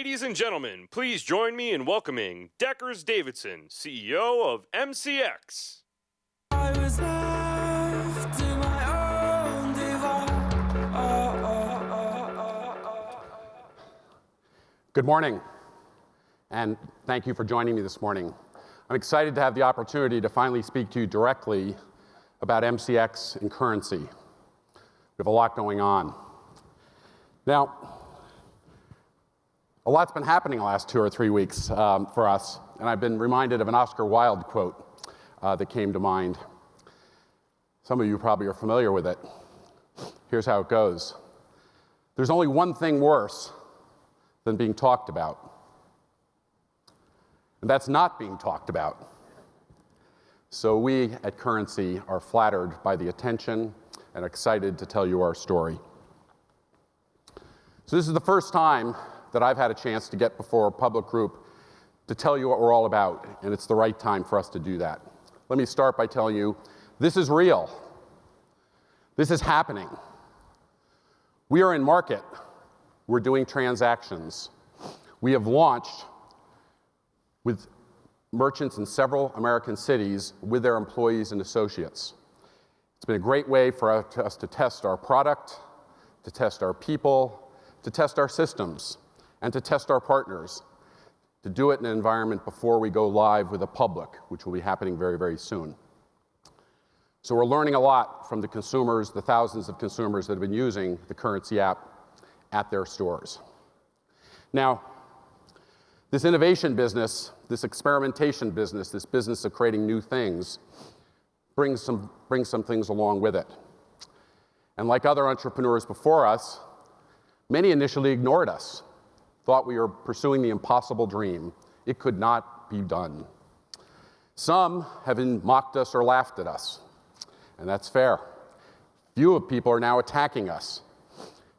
Ladies and gentlemen, please join me in welcoming Dekkers Davidson, CEO of MCX. I was left to my own Good morning, and thank you for joining me this morning. I'm excited to have the opportunity to finally speak to you directly about MCX and currency. We have a lot going on. Now, a lot's been happening the last 2 or 3 weeks for us, and I've been reminded of an Oscar Wilde quote that came to mind. Some of you probably are familiar with it. Here's how it goes. There's only one thing worse than being talked about, and that's not being talked about. So we at Currency are flattered by the attention and excited to tell you our story. So this is the first time that I've had a chance to get before a public group to tell you what we're all about, and it's the right time for us to do that. Let me start by telling you, this is real. This is happening. We are in market. We're doing transactions. We have launched with merchants in several American cities with their employees and associates. It's been a great way for us to test our product, to test our people, to test our systems, and to test our partners, to do it in an environment before we go live with the public, which will be happening very, very soon. So we're learning a lot from the consumers, the thousands of consumers that have been using the Currency app at their stores. Now, this innovation business, this experimentation business, this business of creating new things, brings some things along with it. And like other entrepreneurs before us, many initially ignored us, thought we were pursuing the impossible dream. It could not be done. Some have mocked us or laughed at us, and that's fair. Few of people are now attacking us.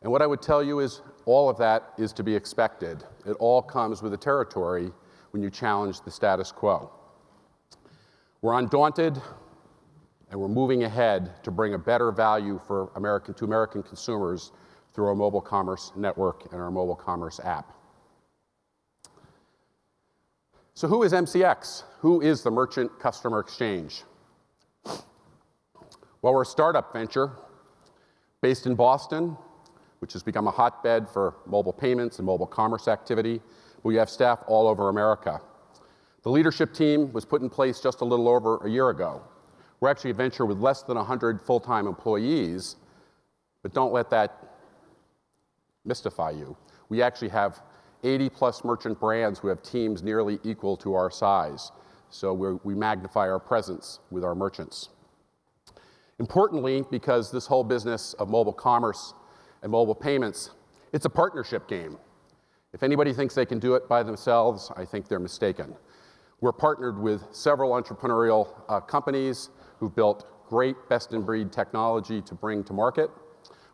And what I would tell you is all of that is to be expected. It all comes with the territory when you challenge the status quo. We're undaunted, and we're moving ahead to bring a better value to American consumers through our mobile commerce network and our mobile commerce app. So who is MCX? Who is the Merchant Customer Exchange? Well, we're a startup venture based in Boston, which has become a hotbed for mobile payments and mobile commerce activity. We have staff all over America. The leadership team was put in place just a little over a year ago. We're actually a venture with less than 100 full-time employees, but don't let that mystify you. We actually have 80-plus merchant brands who have teams nearly equal to our size. So we magnify our presence with our merchants. Importantly, because this whole business of mobile commerce and mobile payments, it's a partnership game. If anybody thinks they can do it by themselves, I think they're mistaken. We're partnered with several entrepreneurial companies who've built great best-in-breed technology to bring to market.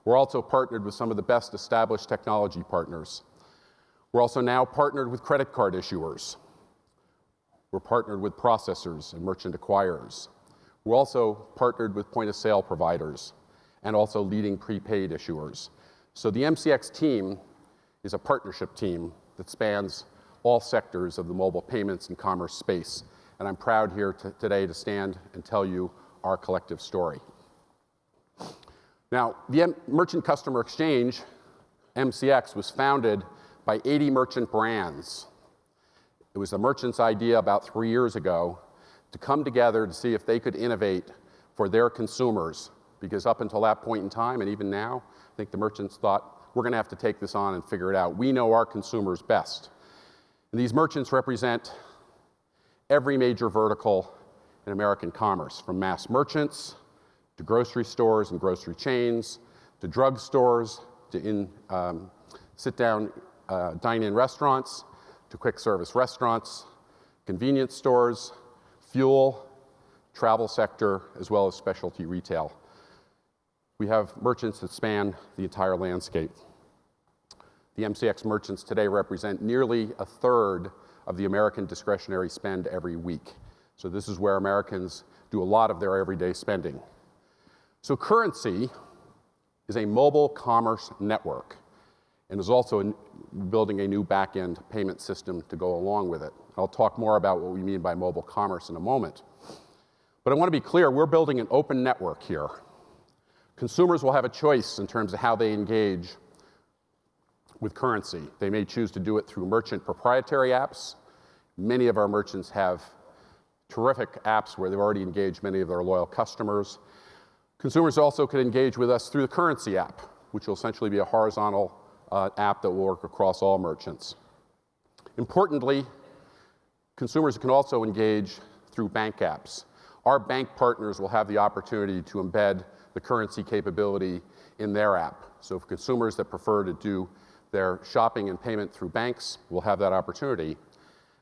We're also partnered with some of the best established technology partners. We're also now partnered with credit card issuers. We're partnered with processors and merchant acquirers. We're also partnered with point-of-sale providers and also leading prepaid issuers. So the MCX team is a partnership team that spans all sectors of the mobile payments and commerce space. And I'm proud here today to stand and tell you our collective story. Now, the Merchant Customer Exchange, MCX, was founded by 80 merchant brands. It was the merchant's idea about 3 years ago to come together to see if they could innovate for their consumers, because up until that point in time, and even now, I think the merchants thought, we're going to have to take this on and figure it out. We know our consumers best. And these merchants represent every major vertical in American commerce, from mass merchants to grocery stores and grocery chains, to drug stores, to sit-down dine-in restaurants, to quick service restaurants, convenience stores, fuel, travel sector, as well as specialty retail. We have merchants that span the entire landscape. The MCX merchants today represent nearly a third of the American discretionary spend every week. So this is where Americans do a lot of their everyday spending. So Currency is a mobile commerce network. and is also building a new back-end payment system to go along with it. I'll talk more about what we mean by mobile commerce in a moment. But I want to be clear, we're building an open network here. Consumers will have a choice in terms of how they engage with currency. They may choose to do it through merchant proprietary apps. Many of our merchants have terrific apps where they've already engaged many of their loyal customers. Consumers also could engage with us through the currency app, which will essentially be a horizontal app that will work across all merchants. Importantly, consumers can also engage through bank apps. Our bank partners will have the opportunity to embed the currency capability in their app. So for consumers that prefer to do their shopping and payment through banks will have that opportunity.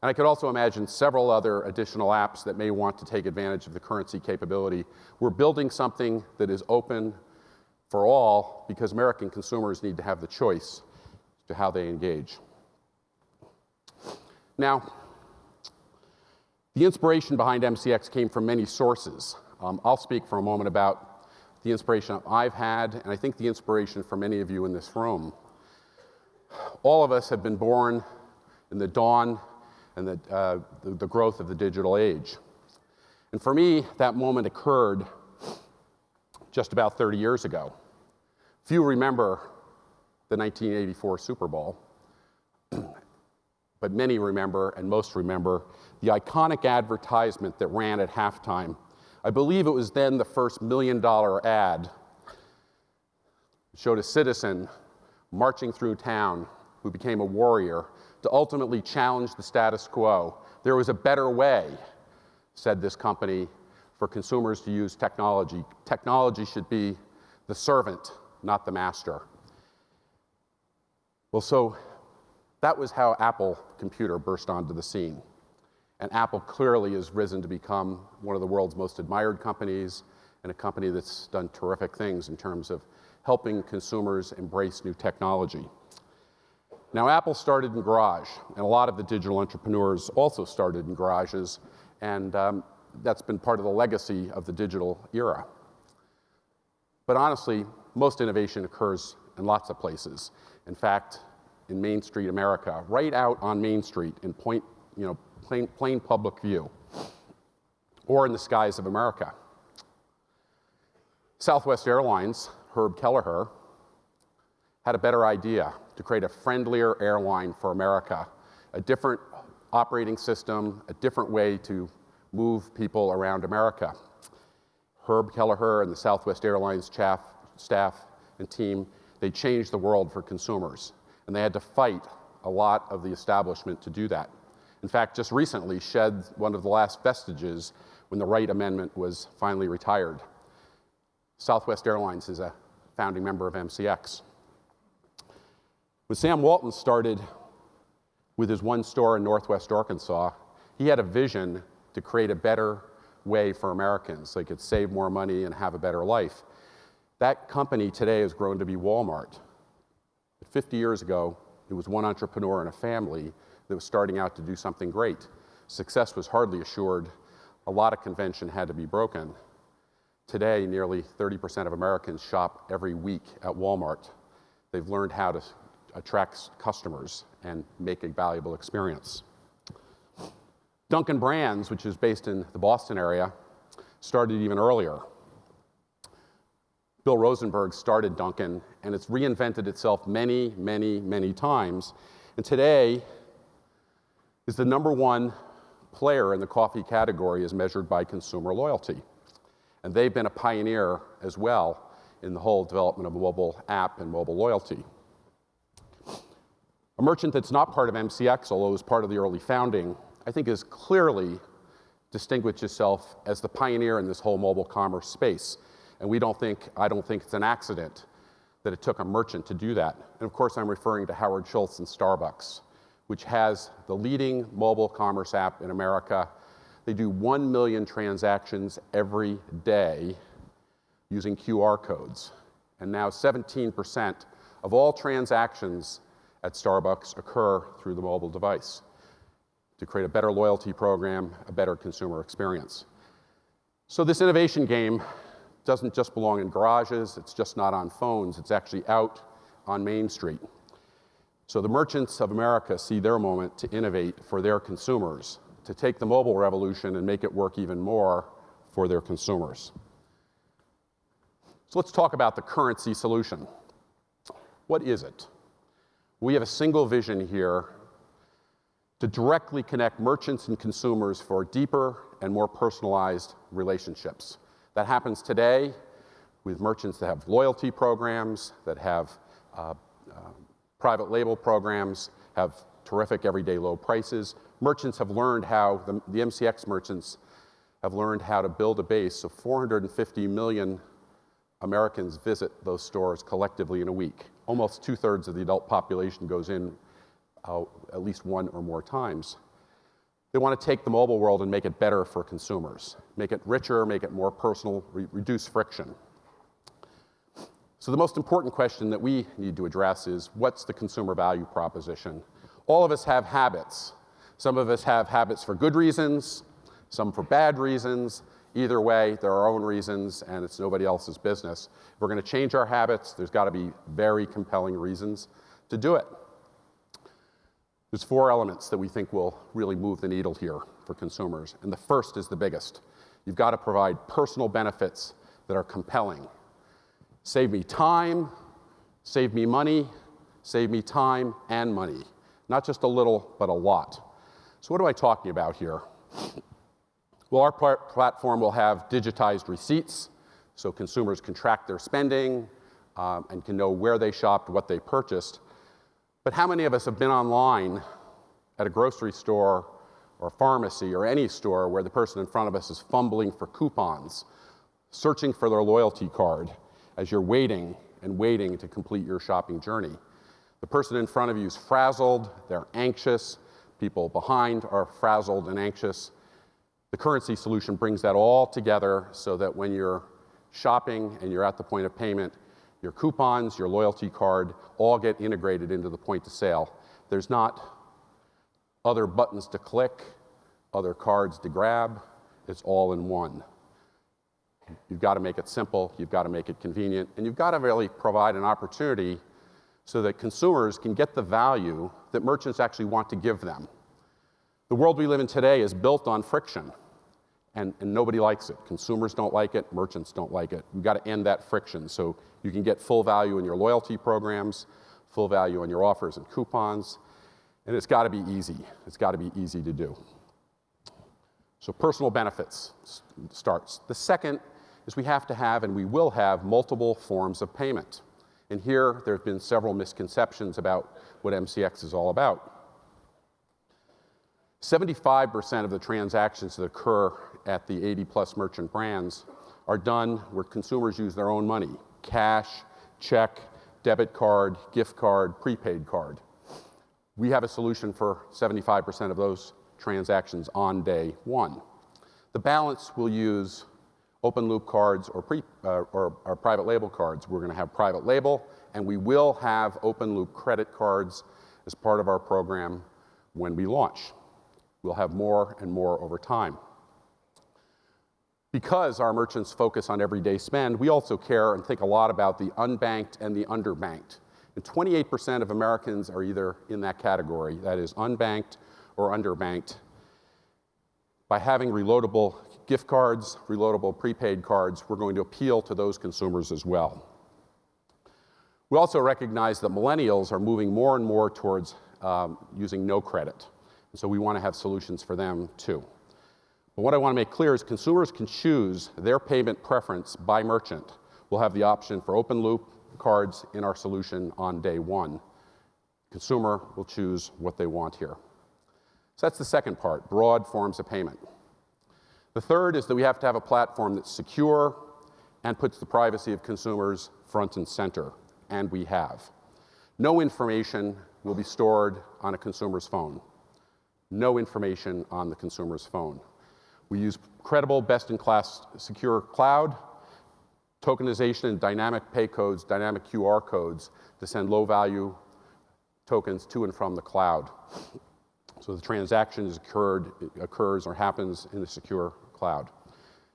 And I could also imagine several other additional apps that may want to take advantage of the currency capability. We're building something that is open for all because American consumers need to have the choice to how they engage. Now, the inspiration behind MCX came from many sources. I'll speak for a moment about the inspiration I've had, and I think the inspiration for many of you in this room. All of us have been born in the dawn and the growth of the digital age. And for me, that moment occurred just about 30 years ago. Few remember the 1984 Super Bowl, but many remember, and most remember, the iconic advertisement that ran at halftime. I believe it was then the first $1 million ad. It showed a citizen marching through town who became a warrior to ultimately challenge the status quo. There was a better way, said this company, for consumers to use technology. Technology should be the servant, not the master. Well, so that was how Apple Computer burst onto the scene. And Apple clearly has risen to become one of the world's most admired companies and a company that's done terrific things in terms of helping consumers embrace new technology. Now, Apple started in garage, and a lot of the digital entrepreneurs also started in garages, and that's been part of the legacy of the digital era. But honestly, most innovation occurs in lots of places. In fact, in Main Street America, right out on Main Street in plain public view, or in the skies of America. Southwest Airlines, Herb Kelleher, had a better idea to create a friendlier airline for America, a different operating system, a different way to move people around America. Herb Kelleher and the Southwest Airlines staff and team, they changed the world for consumers, and they had to fight a lot of the establishment to do that. In fact, just recently shed one of the last vestiges when the Wright Amendment was finally retired. Southwest Airlines is a founding member of MCX. When Sam Walton started with his one store in Northwest Arkansas, he had a vision to create a better way for Americans so they could save more money and have a better life. That company today has grown to be Walmart. But 50 years ago, it was one entrepreneur and a family that was starting out to do something great. Success was hardly assured. A lot of convention had to be broken. Today, nearly 30% of Americans shop every week at Walmart. They've learned how to attract customers and make a valuable experience. Dunkin' Brands, which is based in the Boston area, started even earlier. Bill Rosenberg started Dunkin', and it's reinvented itself many, many, many times. And today is the #1 player in the coffee category as measured by consumer loyalty. And they've been a pioneer as well in the whole development of a mobile app and mobile loyalty. A merchant that's not part of MCX, although was part of the early founding, I think has clearly distinguished itself as the pioneer in this whole mobile commerce space. And I don't think it's an accident that it took a merchant to do that. And of course, I'm referring to Howard Schultz and Starbucks, which has the leading mobile commerce app in America. They do 1 million transactions every day using QR codes. And now 17% of all transactions at Starbucks occur through the mobile device to create a better loyalty program, a better consumer experience. So this innovation game doesn't just belong in garages, it's just not on phones, it's actually out on Main Street. So the merchants of America see their moment to innovate for their consumers, to take the mobile revolution and make it work even more for their consumers. So let's talk about the currency solution. What is it? We have a single vision here to directly connect merchants and consumers for deeper and more personalized relationships. That happens today with merchants that have loyalty programs, that have private label programs, have terrific everyday low prices. Merchants have learned how, the MCX merchants have learned how to build a base of 450 million Americans visit those stores collectively in a week. Almost 2/3 of the adult population goes in at least one or more times. They want to take the mobile world and make it better for consumers, make it richer, make it more personal, reduce friction. So the most important question that we need to address is, what's the consumer value proposition? All of us have habits. Some of us have habits for good reasons, some for bad reasons. Either way, there are our own reasons, and it's nobody else's business. If we're going to change our habits, there's got to be very compelling reasons to do it. There's 4 elements that we think will really move the needle here for consumers, and the first is the biggest. You've got to provide personal benefits that are compelling. Save me time, save me money, save me time and money. Not just a little, but a lot. So what am I talking about here? Well, our platform will have digitized receipts, so consumers can track their spending and can know where they shopped, what they purchased. But how many of us have been online at a grocery store or pharmacy or any store where the person in front of us is fumbling for coupons, searching for their loyalty card as you're waiting and waiting to complete your shopping journey? The person in front of you is frazzled, they're anxious, people behind are frazzled and anxious. The currency solution brings that all together so that when you're shopping and you're at the point of payment, your coupons, your loyalty card, all get integrated into the point of sale. There's not other buttons to click, other cards to grab. It's all in one. You've got to make it simple, you've got to make it convenient, and you've got to really provide an opportunity so that consumers can get the value that merchants actually want to give them. The world we live in today is built on friction, and nobody likes it. Consumers don't like it, merchants don't like it. You've got to end that friction so you can get full value in your loyalty programs, full value in your offers and coupons, and it's got to be easy. It's got to be easy to do. So personal benefits starts. The second is we have to have, and we will have, multiple forms of payment. And here, there have been several misconceptions about what MCX is all about. 75% of the transactions that occur at the 80-plus merchant brands are done where consumers use their own money: cash, check, debit card, gift card, prepaid card. We have a solution for 75% of those transactions on day one. The balance will use open loop cards or private label cards. We're going to have private label, and we will have open loop credit cards as part of our program when we launch. We'll have more and more over time. Because our merchants focus on everyday spend, we also care and think a lot about the unbanked and the underbanked. And 28% of Americans are either in that category, that is unbanked or underbanked. By having reloadable gift cards, reloadable prepaid cards, we're going to appeal to those consumers as well. We also recognize that millennials are moving more and more towards using no credit. And so we want to have solutions for them too. But what I want to make clear is consumers can choose their payment preference by merchant. We'll have the option for open loop cards in our solution on day one. Consumer will choose what they want here. So that's the second part, broad forms of payment. The third is that we have to have a platform that's secure and puts the privacy of consumers front and center, and we have. No information will be stored on a consumer's phone. No information on the consumer's phone. We use credible, best-in-class secure cloud, tokenization and dynamic pay codes, dynamic QR codes to send low-value tokens to and from the cloud. So the transaction occurs or happens in the secure cloud.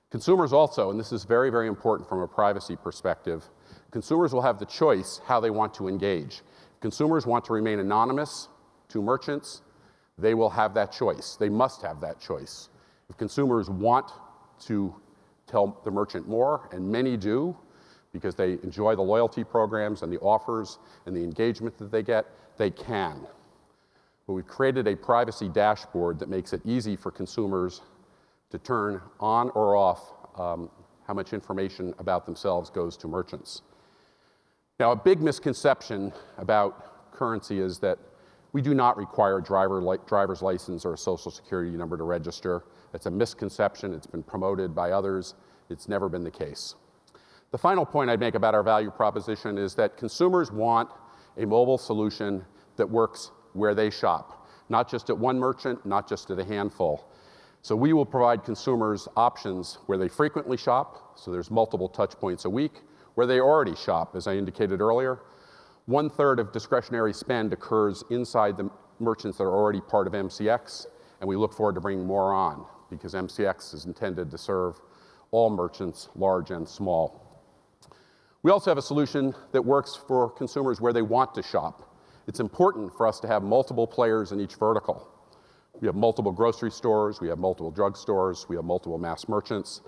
Consumers also, and this is very, very important from a privacy perspective, consumers will have the choice how they want to engage. consumers want to remain anonymous to merchants, they will have that choice. They must have that choice. If consumers want to tell the merchant more, and many do, because they enjoy the loyalty programs and the offers and the engagement that they get, they can. But we've created a privacy dashboard that makes it easy for consumers to turn on or off how much information about themselves goes to merchants. Now, a big misconception about currency is that we do not require a driver's license or a social security number to register. It's a misconception. It's been promoted by others. It's never been the case. The final point I'd make about our value proposition is that consumers want a mobile solution that works where they shop, not just at one merchant, not just at a handful. So we will provide consumers options where they frequently shop, so there's multiple touch points a week, where they already shop, as I indicated earlier. 1/3 of discretionary spend occurs inside the merchants that are already part of MCX, and we look forward to bringing more on, because MCX is intended to serve all merchants, large and small. We also have a solution that works for consumers where they want to shop. It's important for us to have multiple players in each vertical. We have multiple grocery stores, we have multiple drug stores, we have multiple mass merchants.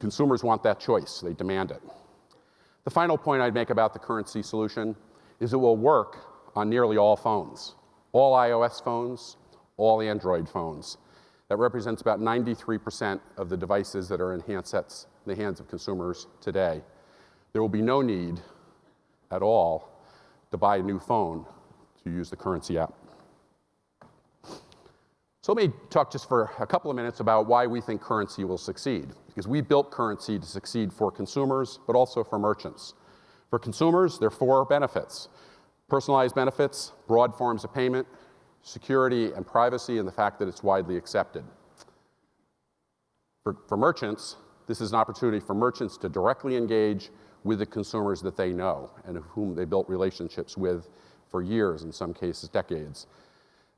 Consumers want that choice, they demand it. The final point I'd make about the currency solution is it will work on nearly all phones, all iOS phones, all Android phones. That represents about 93% of the devices that are in handsets in the hands of consumers today. There will be no need at all to buy a new phone to use the currency app. So let me talk just for a couple of minutes about why we think currency will succeed. Because we built currency to succeed for consumers, but also for merchants. For consumers, there are 4 benefits. Personalized benefits, broad forms of payment, security and privacy, and the fact that it's widely accepted. For merchants, this is an opportunity for merchants to directly engage with the consumers that they know and of whom they built relationships with for years, in some cases decades.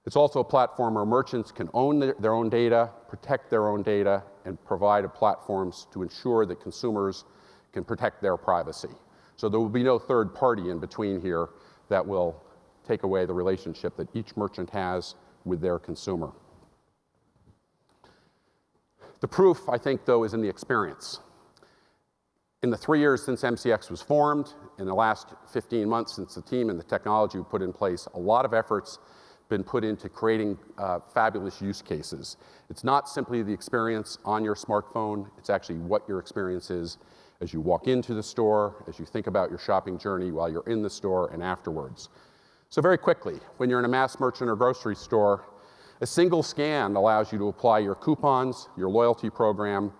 It's also a platform where merchants can own their own data, protect their own data, and provide platforms to ensure that consumers can protect their privacy. So there will be no third party in between here that will take away the relationship that each merchant has with their consumer. The proof, I think, though, is in the experience. In the 3 years since MCX was formed, in the last 15 months since the team and the technology we put in place, a lot of efforts been put into creating fabulous use cases. It's not simply the experience on your smartphone, it's actually what your experience is as you walk into the store, as you think about your shopping journey while you're in the store and afterwards. So very quickly, when you're in a mass merchant or grocery store, a single scan allows you to apply your coupons, your loyalty program,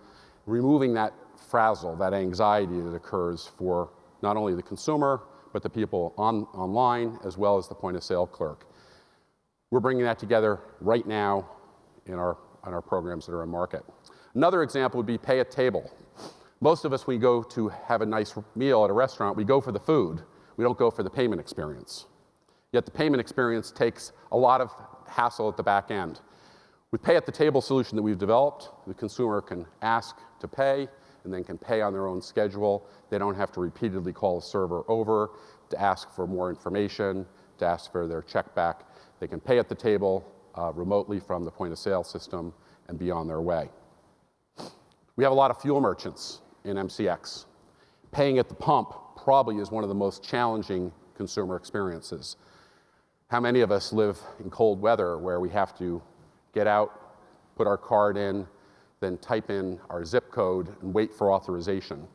removing that frazzle, that anxiety that occurs for not only the consumer, but the people online, as well as the point of sale clerk. We're bringing that together right now in our programs that are in market. Another example would be pay at table. Most of us, when we go to have a nice meal at a restaurant, we go for the food. We don't go for the payment experience. Yet the payment experience takes a lot of hassle at the back end. With pay at the table solution that we've developed, the consumer can ask to pay and then can pay on their own schedule. They don't have to repeatedly call a server over to ask for more information, to ask for their check back. They can pay at the table remotely from the point of sale system and be on their way. We have a lot of fuel merchants in MCX. Paying at the pump probably is one of the most challenging consumer experiences. How many of us live in cold weather where we have to get out, put our card in, then type in our zip code and wait for authorization?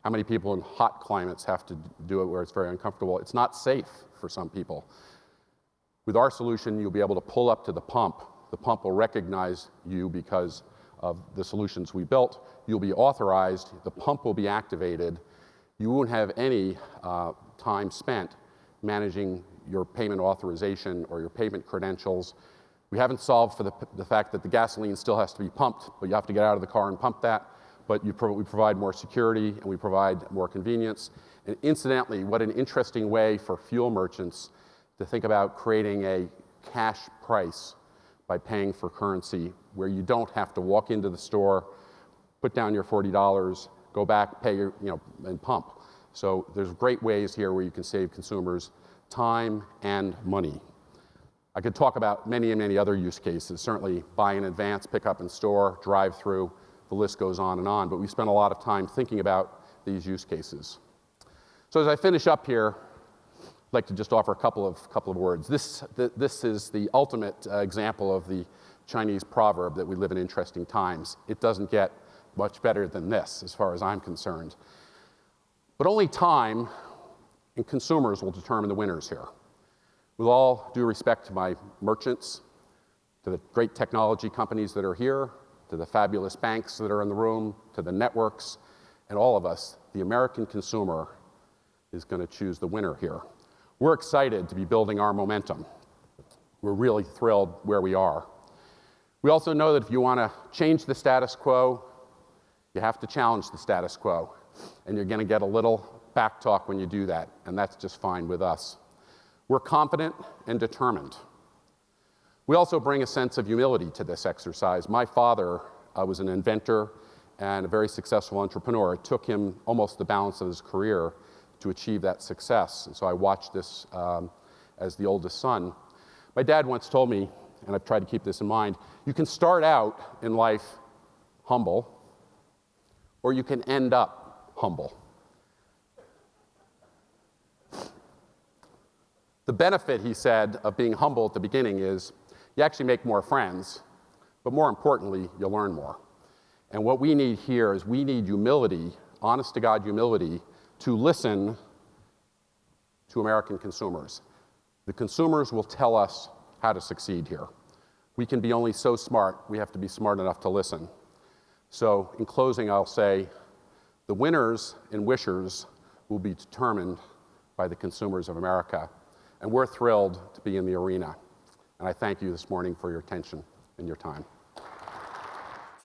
How many people in hot climates have to do it where it's very uncomfortable? It's not safe for some people. With our solution, you'll be able to pull up to the pump. The pump will recognize you because of the solutions we built. You'll be authorized. The pump will be activated. You won't have any time spent managing your payment authorization or your payment credentials. We haven't solved for the fact that the gasoline still has to be pumped, but you have to get out of the car and pump that. But we provide more security and we provide more convenience. And incidentally, what an interesting way for fuel merchants to think about creating a cash price by paying for currency where you don't have to walk into the store, put down your $40, go back, pay and pump. So there's great ways here where you can save consumers time, and money. I could talk about many and many other use cases, certainly buy in advance, pick up in store, drive through, the list goes on, but we spent a lot of time thinking about these use cases. So as I finish up here, I'd like to just offer a couple of words. This is the ultimate example of the Chinese proverb that we live in interesting times. It doesn't get much better than this, as far as I'm concerned. But only time and consumers will determine the winners here. With all due respect to my merchants, to the great technology companies that are here, to the fabulous banks that are in the room, to the networks, and all of us, the American consumer is going to choose the winner here. We're excited to be building our momentum. We're really thrilled where we are. We also know that if you want to change the status quo, you have to challenge the status quo. And you're going to get a little back talk when you do that, and that's just fine with us. We're confident and determined. We also bring a sense of humility to this exercise. My father was an inventor and a very successful entrepreneur. It took him almost the balance of his career to achieve that success. And so I watched this as the oldest son. My dad once told me, and I've tried to keep this in mind, you can start out in life humble, or you can end up humble. The benefit, he said, of being humble at the beginning is you actually make more friends, but more importantly, you learn more. And what we need here is we need humility, honest to God humility, to listen to American consumers. The consumers will tell us how to succeed here. We can be only so smart. We have to be smart enough to listen. So in closing, I'll say the winners and wishers will be determined by the consumers of America. And we're thrilled to be in the arena. And I thank you this morning for your attention and your time.